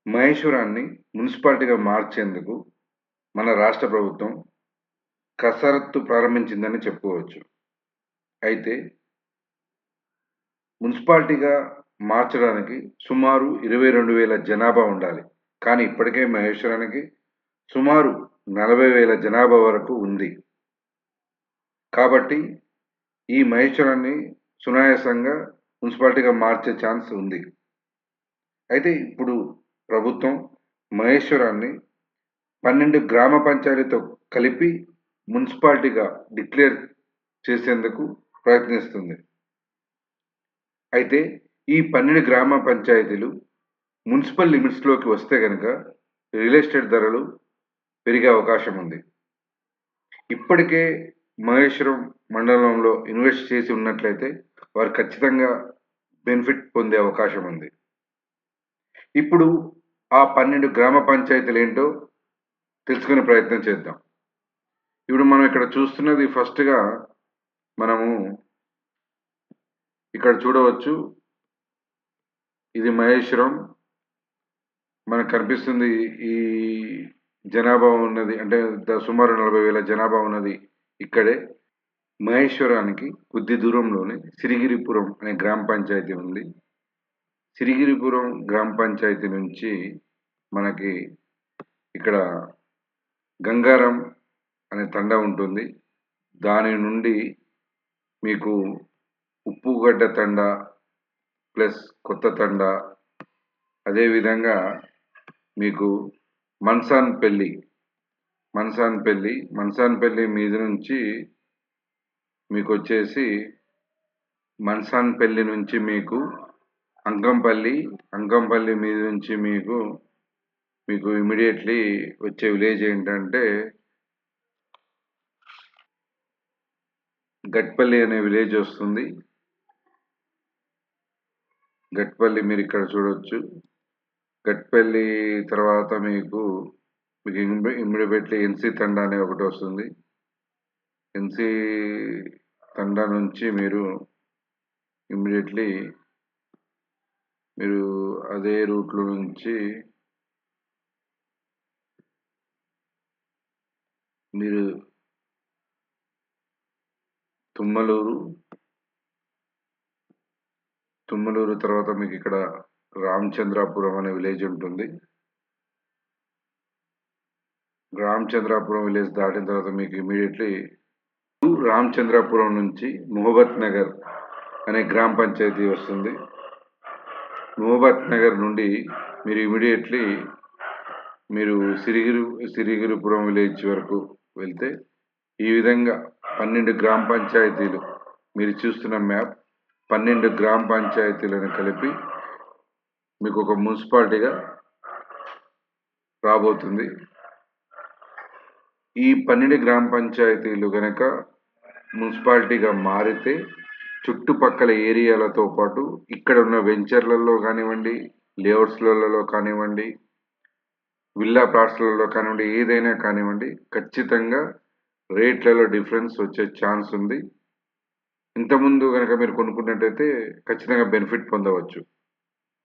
మహేశ్వరాన్ని మున్సిపాలిటీగా మార్చేందుకు మన రాష్ట్ర ప్రభుత్వం కసరత్తు ప్రారంభించిందని చెప్పుకోవచ్చు. అయితే మున్సిపాలిటీగా మార్చడానికి సుమారు 22,000 జనాభా ఉండాలి. కానీ ఇప్పటికే మహేశ్వరానికి సుమారు 40,000 జనాభా వరకు ఉంది. కాబట్టి ఈ మహేశ్వరాన్ని సునాయాసంగా మున్సిపాలిటీగా మార్చే ఛాన్స్ ఉంది. అయితే ఇప్పుడు ప్రభుత్వం మహేశ్వరాన్ని 12 గ్రామ పంచాయతీతో కలిపి మున్సిపాలిటీగా డిక్లేర్ చేసేందుకు ప్రయత్నిస్తుంది. అయితే ఈ 12 గ్రామ పంచాయతీలు మున్సిపల్ లిమిట్స్‌లోకి వస్తే గనక రియల్ ఎస్టేట్ ధరలు పెరిగే అవకాశం ఉంది. ఇప్పటికే మహేశ్వరం మండలంలో ఇన్వెస్ట్ చేసి ఉన్నట్లయితే వారు ఖచ్చితంగా బెనిఫిట్ పొందే అవకాశం ఉంది. ఇప్పుడు ఆ 12 గ్రామ పంచాయతీలేంటో తెలుసుకునే ప్రయత్నం చేద్దాం. ఇప్పుడు మనం ఇక్కడ చూస్తున్నది ఫస్ట్‌గా మనము ఇక్కడ చూడవచ్చు. ఇది మహేశ్వరం. మనకు కనిపిస్తుంది ఈ జనాభా ఉన్నది అంటే సుమారు 40,000 జనాభా ఉన్నది ఇక్కడే. మహేశ్వరానికి కొద్ది దూరంలోనే సిరిగిరిపురం అనే గ్రామ పంచాయతీ ఉంది. సిరిగిరిపురం గ్రామ పంచాయతీ నుంచి మనకి ఇక్కడ గంగారం అనే తండా ఉంటుంది. దాని నుండి మీకు ఉప్పుగడ్డ తండా ప్లస్ కొత్త తండా, అదేవిధంగా మీకు మన్సాన్‌పల్లి మీద నుంచి మీకొచ్చేసి మన్సాన్‌పల్లి నుంచి మీకు అంకంపల్లి మీద నుంచి మీకు ఇమ్మీడియేట్‌లీ వచ్చే విలేజ్ ఏంటంటే గట్పల్లి అనే విలేజ్ వస్తుంది. గట్పల్లి మీరిక్కడ చూడొచ్చు. గట్పల్లి తర్వాత మీకు ఇమ్మీడియేట్‌లీ ఎన్‌సి తండా అనే ఒకటి వస్తుంది. ఎన్‌సి తండా నుంచి మీరు ఇమ్మీడియేట్‌లీ మీరు అదే రూట్‌లో నుంచి మీరు తుమ్మలూరు తర్వాత మీకు ఇక్కడ రామచంద్రాపురం అనే విలేజ్ ఉంటుంది. రామచంద్రాపురం విలేజ్ దాటిన తర్వాత మీకు ఇమ్మీడియేట్‌లీ రామచంద్రాపురం నుంచి మొహబత్ నగర్ అనే గ్రామ పంచాయతీ వస్తుంది. మొహబత్ నగర్ నుండి మీరు ఇమ్మీడియేట్‌లీ మీరు సిరిగిరిపురం విలేజ్ వరకు వెళ్తే ఈ విధంగా 12 గ్రామ పంచాయతీలు మీరు చూస్తున్న మ్యాప్ 12 గ్రామ పంచాయతీలను కలిపి మీకు ఒక మున్సిపాలిటీగా రాబోతుంది. ఈ 12 గ్రామ పంచాయతీలు గనక మున్సిపాలిటీగా మారితే చుట్టుపక్కల ఏరియాలతో పాటు ఇక్కడ ఉన్న వెంచర్లలో కానివ్వండి, లేఅవుట్స్‌లలో కానివ్వండి, విల్లా ప్లాట్స్‌లలో కానివ్వండి, ఏదైనా కానివ్వండి ఖచ్చితంగా రేట్లలో డిఫరెన్స్ వచ్చే ఛాన్స్ ఉంది. ఇంతకుముందు గనక మీరు కొనుక్కున్నట్టయితే ఖచ్చితంగా బెనిఫిట్ పొందవచ్చు.